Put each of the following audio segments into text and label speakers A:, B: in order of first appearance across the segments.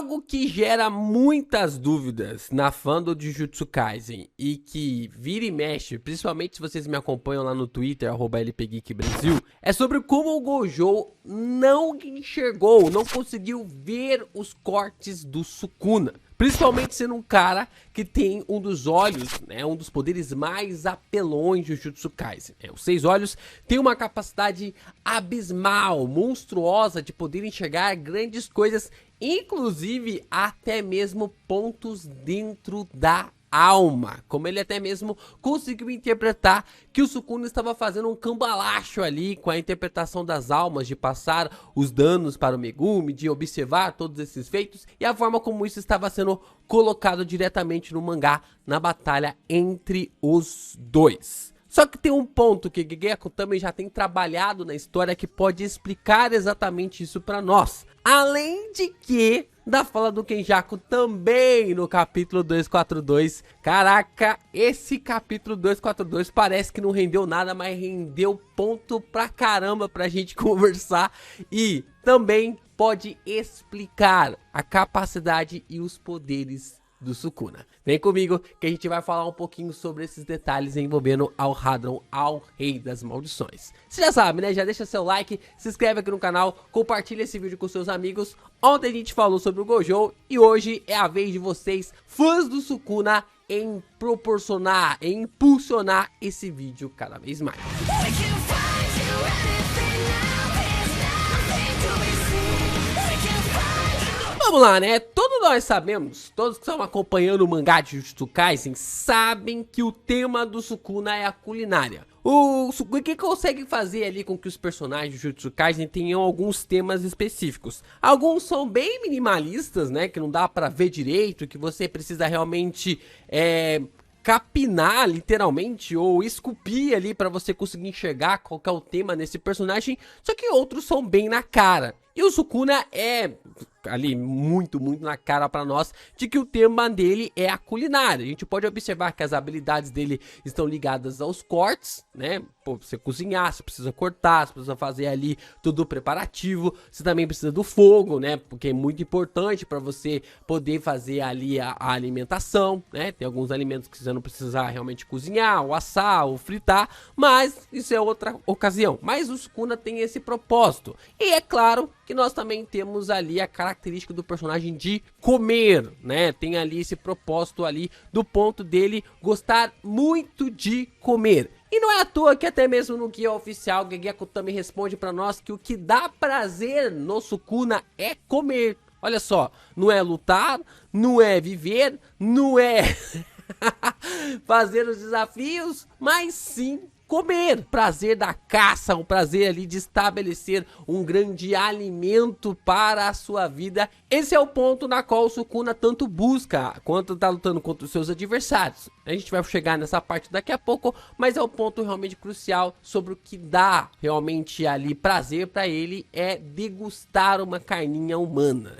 A: Algo que gera muitas dúvidas na fandom de Jujutsu Kaisen e que vira e mexe, principalmente se vocês me acompanham lá no Twitter, @LPGeekBrasil, é sobre como o Gojo não enxergou, não conseguiu ver os cortes do Sukuna. Principalmente sendo um cara que tem um dos olhos, né, um dos poderes mais apelões de Jujutsu Kaisen. Os 6 olhos têm uma capacidade abismal, monstruosa de poder enxergar grandes coisas, inclusive até mesmo pontos dentro da alma, como ele até mesmo conseguiu interpretar que o Sukuna estava fazendo um cambalacho ali com a interpretação das almas, de passar os danos para o Megumi, de observar todos esses feitos e a forma como isso estava sendo colocado diretamente no mangá, na batalha entre os dois. Só que tem um ponto que Gege Akutami já tem trabalhado na história que pode explicar exatamente isso para nós. Além de que, da fala do Kenjaku também no capítulo 242. Caraca, esse capítulo 242 parece que não rendeu nada, mas rendeu ponto pra caramba pra gente conversar. E também pode explicar a capacidade e os poderes do Sukuna. Vem comigo que a gente vai falar um pouquinho sobre esses detalhes envolvendo Alhadron, ao Rei das Maldições. Você já sabe, né? Já deixa seu like, se inscreve aqui no canal, compartilha esse vídeo com seus amigos. Ontem a gente falou sobre o Gojo e hoje é a vez de vocês, fãs do Sukuna, em proporcionar, em impulsionar esse vídeo cada vez mais. Vamos lá, né? Todos nós sabemos, todos que estão acompanhando o mangá de Jujutsu Kaisen sabem que o tema do Sukuna é a culinária. O que consegue fazer ali com que os personagens de Jujutsu Kaisen tenham alguns temas específicos. Alguns são bem minimalistas, né? Que não dá pra ver direito, que você precisa realmente capinar literalmente ou esculpir ali pra você conseguir enxergar qual que é o tema nesse personagem. Só que outros são bem na cara. E o Sukuna é ali muito na cara pra nós de que o tema dele é a culinária. A gente pode observar que as habilidades dele estão ligadas aos cortes, né? Pô, você cozinhar, você precisa cortar, você precisa fazer ali tudo preparativo. Você também precisa do fogo, né? Porque é muito importante pra você poder fazer ali a alimentação, né? Tem alguns alimentos que você não precisa realmente cozinhar, ou assar, ou fritar, mas isso é outra ocasião. Mas o Sukuna tem esse propósito. E é claro que nós também temos ali a característica do personagem de comer, né? Tem ali esse propósito ali do ponto dele gostar muito de comer. E não é à toa que até mesmo no guia oficial, Gege Akutami responde pra nós que o que dá prazer no Sukuna é comer. Olha só, não é lutar, não é viver, não é fazer os desafios, mas sim comer, prazer da caça, um prazer ali de estabelecer um grande alimento para a sua vida. Esse é o ponto na qual o Sukuna tanto busca quanto tá lutando contra os seus adversários. A gente vai chegar nessa parte daqui a pouco, mas é o ponto realmente crucial sobre o que dá realmente ali prazer para ele é degustar uma carninha humana.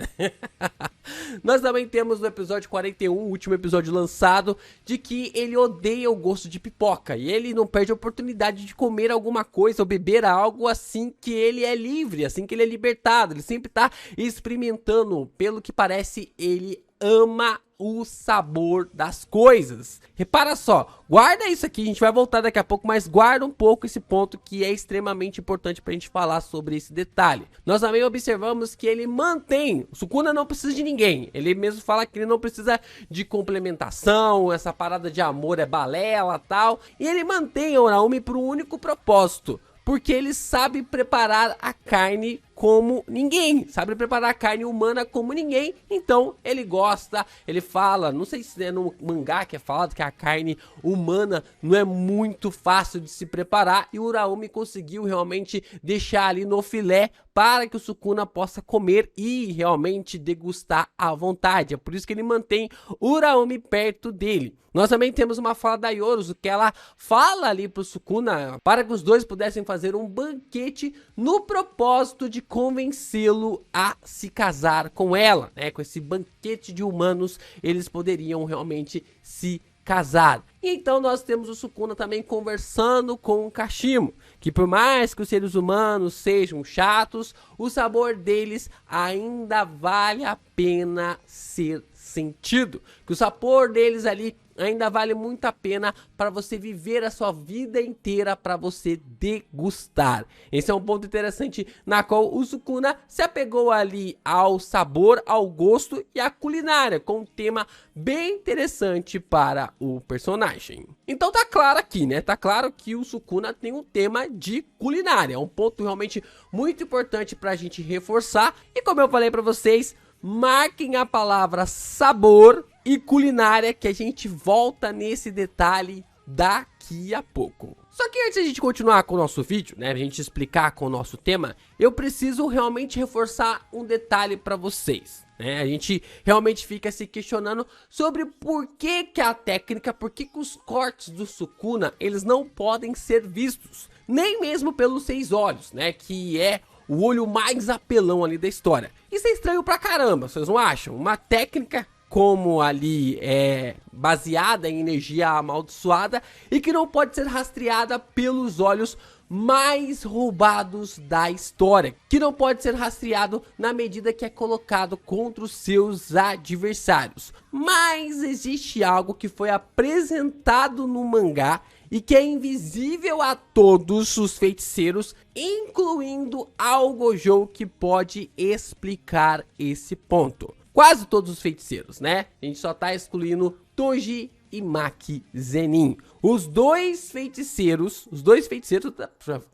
A: Nós também temos no episódio 41, o último episódio lançado, de que ele odeia o gosto de pipoca e ele não perde a oportunidade de comer alguma coisa ou beber algo assim que ele é livre, assim que ele é libertado. Ele sempre tá experimentando, pelo que parece, ele ama o sabor das coisas. Repara só, guarda isso aqui, a gente vai voltar daqui a pouco, mas guarda um pouco esse ponto que é extremamente importante pra gente falar sobre esse detalhe. Nós também observamos que ele mantém, o Sukuna não precisa de ninguém, ele mesmo fala que ele não precisa de complementação, essa parada de amor é balela tal, e ele mantém a Uraumi por um único propósito, porque ele sabe preparar a carne como ninguém, sabe preparar a carne humana como ninguém, então ele gosta, ele fala, não sei se é no mangá que é falado que a carne humana não é muito fácil de se preparar, e o Uraumi conseguiu realmente deixar ali no filé para que o Sukuna possa comer e realmente degustar à vontade, é por isso que ele mantém o Uraumi perto dele. Nós também temos uma fala da Yoruzu, que ela fala ali pro Sukuna para que os dois pudessem fazer um banquete no propósito de convencê-lo a se casar com ela, né? Com esse banquete de humanos, eles poderiam realmente se casar. E então nós temos o Sukuna também conversando com o Kashimo, que por mais que os seres humanos sejam chatos, o sabor deles ainda vale a pena ser sentido, que o sabor deles ali ainda vale muito a pena para você viver a sua vida inteira, para você degustar. Esse é um ponto interessante na qual o Sukuna se apegou ali ao sabor, ao gosto e à culinária, com um tema bem interessante para o personagem. Então tá claro aqui, né? Tá claro que o Sukuna tem um tema de culinária, é um ponto realmente muito importante para a gente reforçar. E como eu falei para vocês, marquem a palavra sabor e culinária, que a gente volta nesse detalhe daqui a pouco. Só que antes de a gente continuar com o nosso vídeo, né, a gente explicar com o nosso tema, eu preciso realmente reforçar um detalhe para vocês, né? A gente realmente fica se questionando sobre por que a técnica, por que os cortes do Sukuna, eles não podem ser vistos, nem mesmo pelos 6 olhos, né, que é o olho mais apelão ali da história. Isso é estranho pra caramba, vocês não acham? Uma técnica como ali é baseada em energia amaldiçoada e que não pode ser rastreada pelos olhos mais roubados da história, que não pode ser rastreado na medida que é colocado contra os seus adversários. Mas existe algo que foi apresentado no mangá e que é invisível a todos os feiticeiros, incluindo ao Gojo, que pode explicar esse ponto. Quase todos os feiticeiros, né? A gente só tá excluindo Toji e Maki Zenin. Os dois feiticeiros,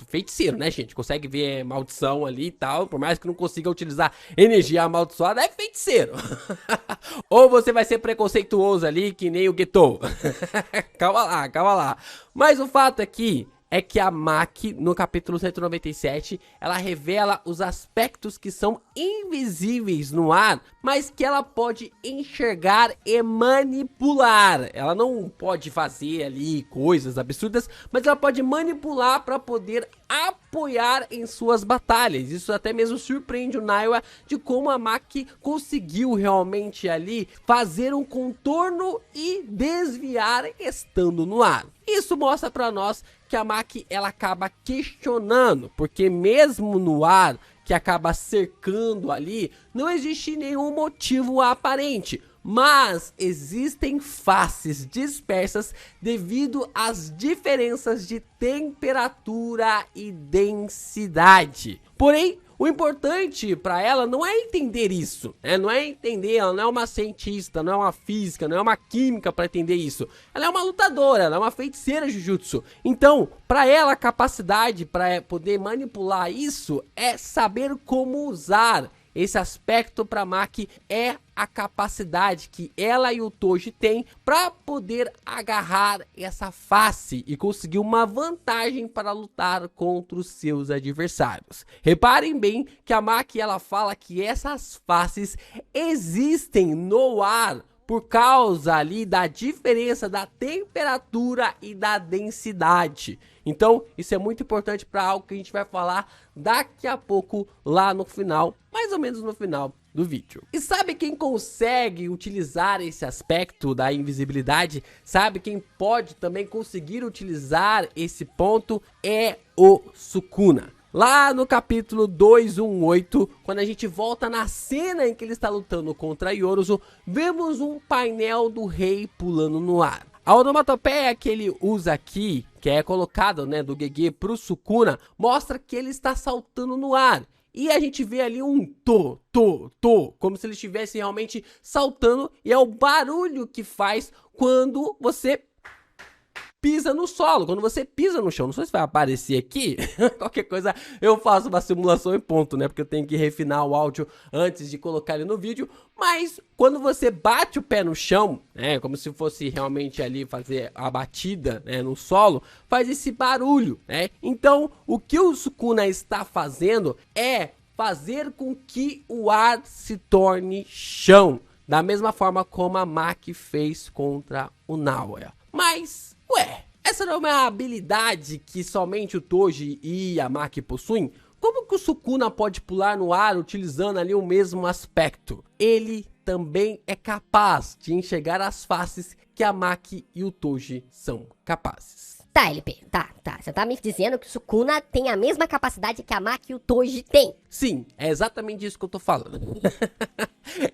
A: feiticeiro, né, gente? Consegue ver maldição ali e tal, por mais que não consiga utilizar energia amaldiçoada, é feiticeiro. Ou você vai ser preconceituoso ali, que nem o Getou. Calma lá. Mas o fato aqui é que a Maki, no capítulo 197, ela revela os aspectos que são invisíveis no ar, mas que ela pode enxergar e manipular. Ela não pode fazer ali coisas absurdas, mas ela pode manipular para poder apoiar em suas batalhas. Isso até mesmo surpreende o Naiwa de como a Maki conseguiu realmente ali fazer um contorno e desviar estando no ar. Isso mostra para nós que a Maki, ela acaba questionando, porque mesmo no ar que acaba cercando ali, não existe nenhum motivo aparente, mas existem faces dispersas devido às diferenças de temperatura e densidade. Porém, o importante para ela não é entender isso, né? Não é entender, ela não é uma cientista, não é uma física, não é uma química para entender isso. Ela é uma lutadora, ela é uma feiticeira Jujutsu. Então, para ela, a capacidade para poder manipular isso é saber como usar. Esse aspecto para Maki é a capacidade que ela e o Toji têm para poder agarrar essa face e conseguir uma vantagem para lutar contra os seus adversários. Reparem bem que a Maki, ela fala que essas faces existem no ar por causa ali da diferença da temperatura e da densidade. Então, isso é muito importante para algo que a gente vai falar daqui a pouco lá no final, mais ou menos no final do vídeo. E sabe quem consegue utilizar esse aspecto da invisibilidade? Sabe quem pode também conseguir utilizar esse ponto? É o Sukuna. Lá no capítulo 218, quando a gente volta na cena em que ele está lutando contra Yorozu, vemos um painel do rei pulando no ar. A onomatopeia que ele usa aqui, que é colocado, né, do Gege pro Sukuna, mostra que ele está saltando no ar. E a gente vê ali um to, como se ele estivesse realmente saltando, e é o barulho que faz quando você pisa no solo, quando você pisa no chão. Não sei se vai aparecer aqui, qualquer coisa eu faço uma simulação e ponto, né, porque eu tenho que refinar o áudio antes de colocar ele no vídeo, mas quando você bate o pé no chão, né, como se fosse realmente ali fazer a batida, né, no solo, faz esse barulho, né. Então, o que o Sukuna está fazendo é fazer com que o ar se torne chão, da mesma forma como a Maki fez contra o Naoya. Mas, ué, essa não é uma habilidade que somente o Toji e a Maki possuem? Como que o Sukuna pode pular no ar utilizando ali o mesmo aspecto? Ele também é capaz de enxergar as faces que a Maki e o Toji são capazes.
B: Tá, LP, tá. Você tá me dizendo que o Sukuna tem a mesma capacidade que a Maki e o Toji tem?
A: Sim, é exatamente isso que eu tô falando.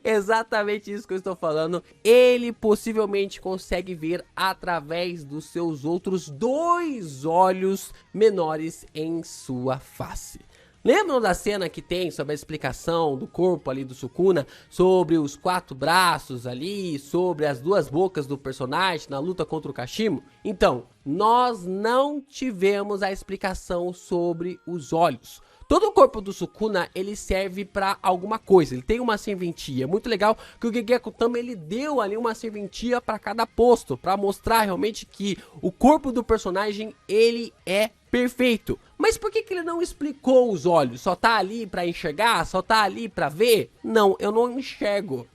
A: Exatamente isso que eu estou falando. Ele possivelmente consegue ver através dos seus outros 2 olhos menores em sua face. Lembram da cena que tem sobre a explicação do corpo ali do Sukuna, sobre os 4 braços ali, sobre as 2 bocas do personagem na luta contra o Kashimo? Então, nós não tivemos a explicação sobre os olhos. Todo o corpo do Sukuna, ele serve pra alguma coisa, ele tem uma serventia. É muito legal que o Gege Akutami, ele deu ali uma serventia pra cada posto, pra mostrar realmente que o corpo do personagem, ele é perfeito. Mas por que ele não explicou os olhos? Só tá ali pra enxergar? Só tá ali pra ver? Não, eu não enxergo.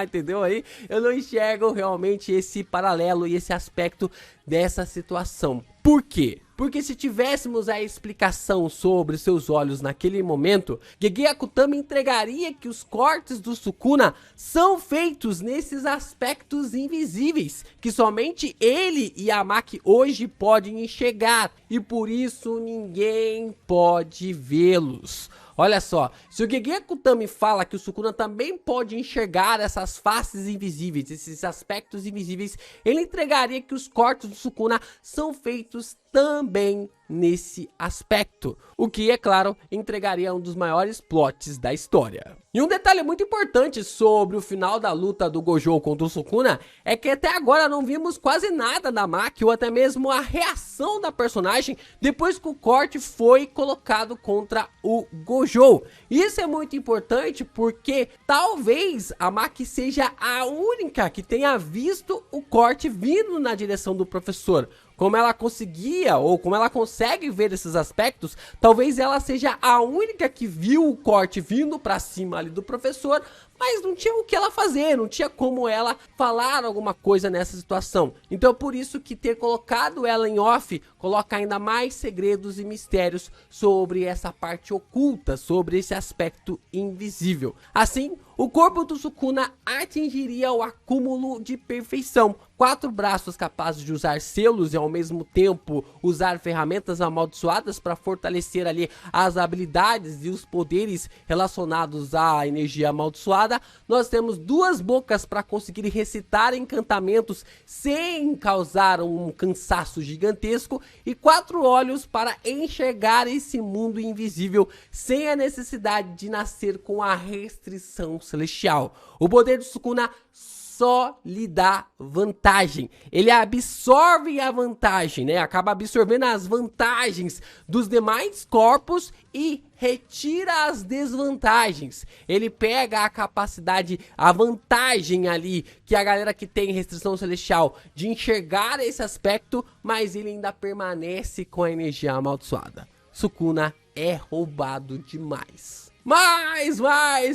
A: Entendeu aí? Eu não enxergo realmente esse paralelo e esse aspecto dessa situação. Por quê? Porque se tivéssemos a explicação sobre seus olhos naquele momento, Gege Akutami entregaria que os cortes do Sukuna são feitos nesses aspectos invisíveis, que somente ele e a Maki hoje podem enxergar, e por isso ninguém pode vê-los. Olha só, se o Gege Akutami fala que o Sukuna também pode enxergar essas faces invisíveis, esses aspectos invisíveis, ele entregaria que os cortes do Sukuna são feitos também nesse aspecto, o que, é claro, entregaria um dos maiores plots da história. E um detalhe muito importante sobre o final da luta do Gojo contra o Sukuna é que até agora não vimos quase nada da Maki ou até mesmo a reação da personagem depois que o corte foi colocado contra o Gojo. Isso é muito importante porque talvez a Maki seja a única que tenha visto o corte vindo na direção do professor. Como ela conseguia, ou como ela consegue ver esses aspectos, talvez ela seja a única que viu o corte vindo pra cima ali do professor, mas não tinha o que ela fazer, não tinha como ela falar alguma coisa nessa situação. Então é por isso que ter colocado ela em off, coloca ainda mais segredos e mistérios sobre essa parte oculta, sobre esse aspecto invisível. Assim, o corpo do Sukuna atingiria o acúmulo de perfeição. 4 braços capazes de usar selos e ao mesmo tempo usar ferramentas amaldiçoadas para fortalecer ali as habilidades e os poderes relacionados à energia amaldiçoada. Nós temos 2 bocas para conseguir recitar encantamentos sem causar um cansaço gigantesco e 4 olhos para enxergar esse mundo invisível sem a necessidade de nascer com a restrição celestial. O poder do Sukuna só lhe dá vantagem, ele absorve a vantagem, né? Acaba absorvendo as vantagens dos demais corpos e retira as desvantagens. Ele pega a capacidade, a vantagem ali que a galera que tem restrição celestial de enxergar esse aspecto, mas ele ainda permanece com a energia amaldiçoada. Sukuna é roubado demais. Mas,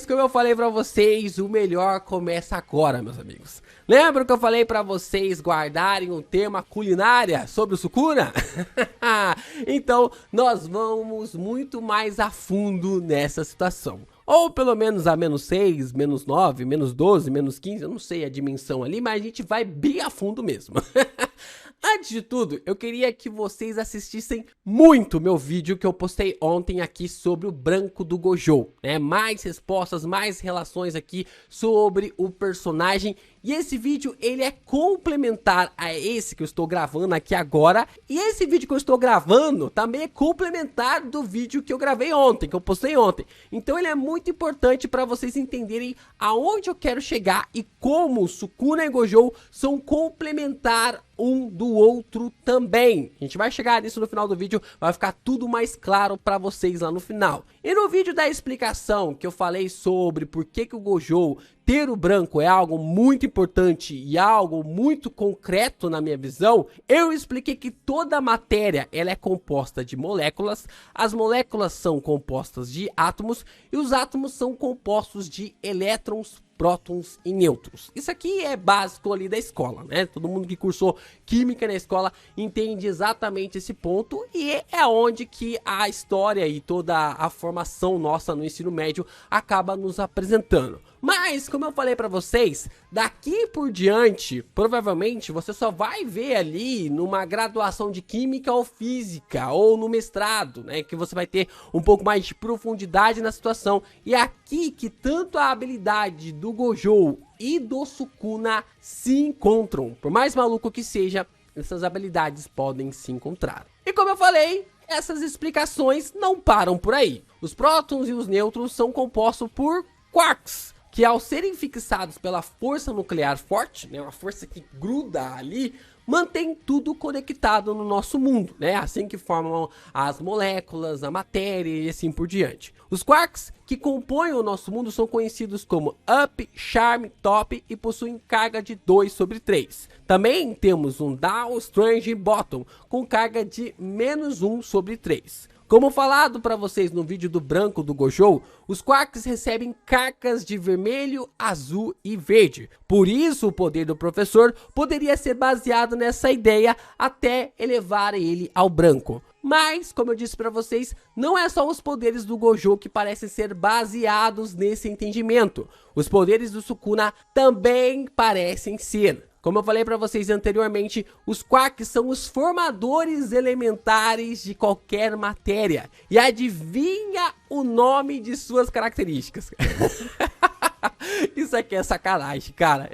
A: como eu falei pra vocês, o melhor começa agora, meus amigos. Lembra que eu falei pra vocês guardarem o tema culinária sobre o Sukuna? Então, nós vamos muito mais a fundo nessa situação. Ou pelo menos a -6, -9, -12, -15, eu não sei a dimensão ali, mas a gente vai bem a fundo mesmo. Antes de tudo, eu queria que vocês assistissem muito meu vídeo que eu postei ontem aqui sobre o branco do Gojo, né? Mais respostas, mais relações aqui sobre o personagem. E esse vídeo, ele é complementar a esse que eu estou gravando aqui agora. E esse vídeo que eu estou gravando também é complementar do vídeo que eu gravei ontem, que eu postei ontem. Então ele é muito importante para vocês entenderem aonde eu quero chegar e como Sukuna e Gojo são complementar um do outro também. A gente vai chegar nisso no final do vídeo, vai ficar tudo mais claro para vocês lá no final. E no vídeo da explicação que eu falei sobre por que o Gojo ter o branco é algo muito importante e algo muito concreto na minha visão, eu expliquei que toda a matéria ela é composta de moléculas, as moléculas são compostas de átomos e os átomos são compostos de elétrons, prótons e nêutrons. Isso aqui é básico ali da escola, né? Todo mundo que cursou química na escola entende exatamente esse ponto e é onde que a história e toda a formação nossa no ensino médio acaba nos apresentando. Mas, como eu falei pra vocês, daqui por diante, provavelmente você só vai ver ali numa graduação de Química ou Física, ou no mestrado, né, que você vai ter um pouco mais de profundidade na situação. E é aqui que tanto a habilidade do Gojo e do Sukuna se encontram. Por mais maluco que seja, essas habilidades podem se encontrar. E como eu falei, essas explicações não param por aí. Os prótons e os nêutrons são compostos por quarks, que ao serem fixados pela força nuclear forte, né, uma força que gruda ali, mantém tudo conectado no nosso mundo, né? Assim que formam as moléculas, a matéria e assim por diante. Os quarks que compõem o nosso mundo são conhecidos como up, charm, top e possuem carga de 2/3. Também temos um down, strange e bottom com carga de -1/3. Como falado para vocês no vídeo do branco do Gojo, os quarks recebem cargas de vermelho, azul e verde. Por isso o poder do professor poderia ser baseado nessa ideia até elevar ele ao branco. Mas, como eu disse para vocês, não é só os poderes do Gojo que parecem ser baseados nesse entendimento. Os poderes do Sukuna também parecem ser. Como eu falei para vocês anteriormente, os quarks são os formadores elementares de qualquer matéria. E adivinha o nome de suas características? Isso aqui é sacanagem, cara.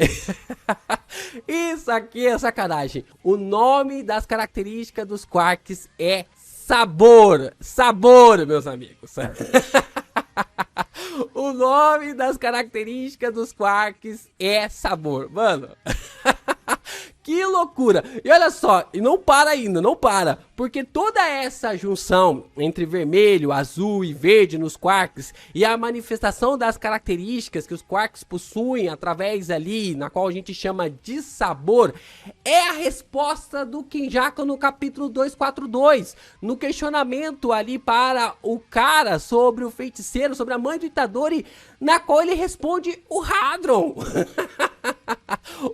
A: Isso aqui é sacanagem. O nome das características dos quarks é sabor. Sabor, meus amigos. O nome das características dos quarks é sabor. Mano, que loucura. E olha só, e não para ainda, não para. Porque toda essa junção entre vermelho, azul e verde nos quarks e a manifestação das características que os quarks possuem através ali, na qual a gente chama de sabor, é a resposta do Kenjaku no capítulo 242. No questionamento ali para o cara sobre o feiticeiro, sobre a mãe do Itadori, na qual ele responde o Hadron.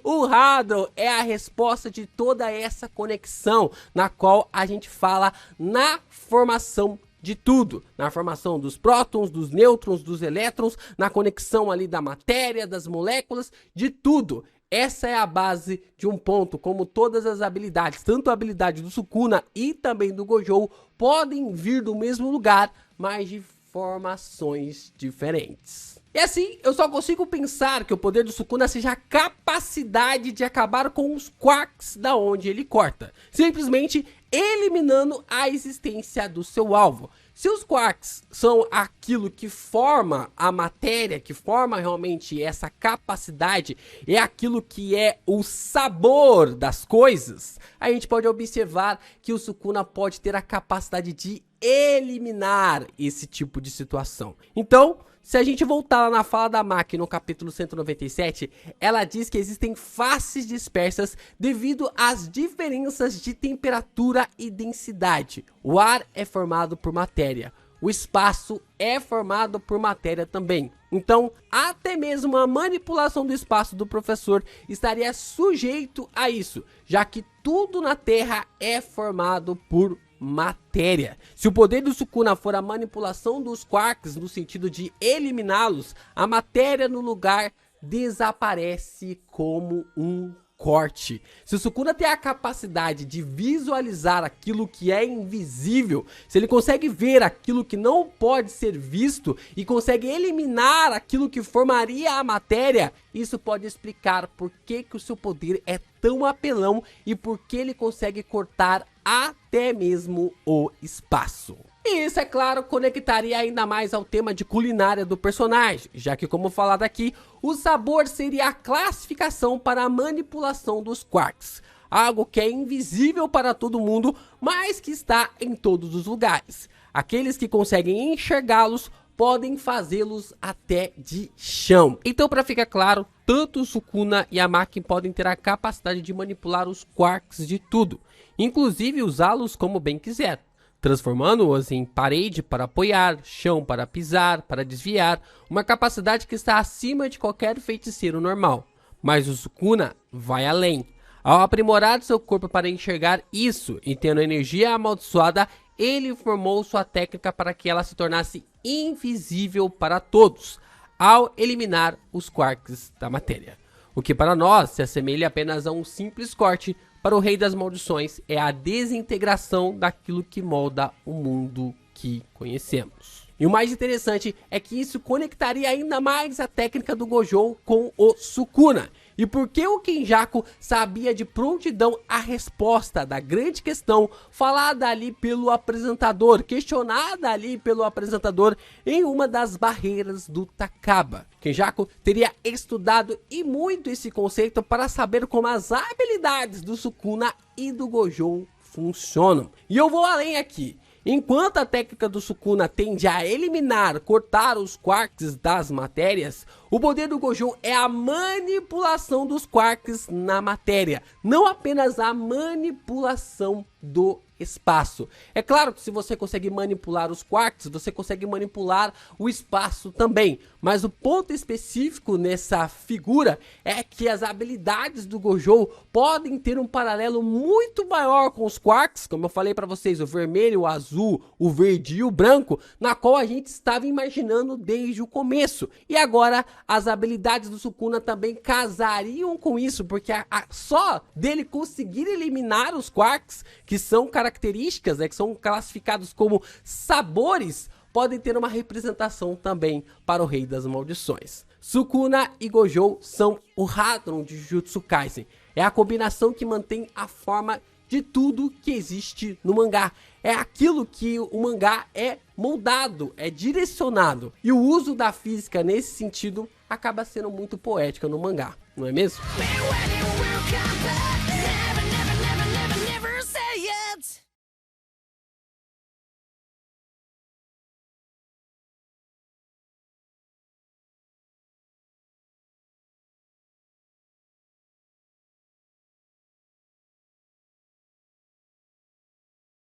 A: O Hadron é a resposta de toda essa conexão na qual a gente fala na formação de tudo, na formação dos prótons, dos nêutrons, dos elétrons, na conexão ali da matéria, das moléculas, de tudo. Essa é a base de um ponto, como todas as habilidades, tanto a habilidade do Sukuna e também do Gojo, podem vir do mesmo lugar, mas de formações diferentes. E assim, eu só consigo pensar que o poder do Sukuna seja a capacidade de acabar com os quarks da onde ele corta, simplesmente eliminando a existência do seu alvo. Se os quarks são aquilo que forma a matéria, que forma realmente essa capacidade, é aquilo que é o sabor das coisas, a gente pode observar que o Sukuna pode ter a capacidade de eliminar esse tipo de situação. Então, se a gente voltar lá na fala da Maki no capítulo 197, ela diz que existem faces dispersas devido às diferenças de temperatura e densidade. O ar é formado por matéria, o espaço é formado por matéria também. Então, até mesmo a manipulação do espaço do professor estaria sujeito a isso, já que tudo na Terra é formado por matéria. Se o poder do Sukuna for a manipulação dos quarks no sentido de eliminá-los, a matéria no lugar desaparece como um corte. Se o Sukuna tem a capacidade de visualizar aquilo que é invisível, se ele consegue ver aquilo que não pode ser visto e consegue eliminar aquilo que formaria a matéria, isso pode explicar por que o seu poder é tão apelão e por que ele consegue cortar até mesmo o espaço. E isso, é claro, conectaria ainda mais ao tema de culinária do personagem, já que, como falado aqui, o sabor seria a classificação para a manipulação dos quarks, algo que é invisível para todo mundo, mas que está em todos os lugares. Aqueles que conseguem enxergá-los podem fazê-los até de chão. Então, para ficar claro, tanto o Sukuna e a Maki podem ter a capacidade de manipular os quarks de tudo, inclusive usá-los como bem quiser, transformando-os em parede para apoiar, chão para pisar, para desviar, uma capacidade que está acima de qualquer feiticeiro normal. Mas o Sukuna vai além. Ao aprimorar seu corpo para enxergar isso e tendo energia amaldiçoada, ele formou sua técnica para que ela se tornasse invisível para todos. ao eliminar os quarks da matéria. O que para nós se assemelha apenas a um simples corte, para o Rei das Maldições é a desintegração daquilo que molda o mundo que conhecemos. E o mais interessante é que isso conectaria ainda mais a técnica do Gojo com o Sukuna. E porque o Kenjaku sabia de prontidão a resposta da grande questão falada ali pelo apresentador, questionada ali pelo apresentador em uma das barreiras do Takaba. Kenjaku teria estudado e muito esse conceito para saber como as habilidades do Sukuna e do Gojo funcionam. E eu vou além aqui. Enquanto a técnica do Sukuna tende a eliminar, cortar os quarks das matérias, o poder do Gojo é a manipulação dos quarks na matéria, não apenas a manipulação do espaço. É claro que se você consegue manipular os quarks, você consegue manipular o espaço também, mas o ponto específico nessa figura é que as habilidades do Gojo podem ter um paralelo muito maior com os quarks, como eu falei para vocês, o vermelho, o azul, o verde e o branco, na qual a gente estava imaginando desde o começo. E agora as habilidades do Sukuna também casariam com isso, porque só dele conseguir eliminar os quarks, que são características, que são classificados como sabores, podem ter uma representação também para o Rei das Maldições. Sukuna e Gojo são o Hadron de Jujutsu Kaisen. É a combinação que mantém a forma de tudo que existe no mangá. É aquilo que o mangá é moldado, é direcionado. E o uso da física nesse sentido acaba sendo muito poética no mangá, não é mesmo?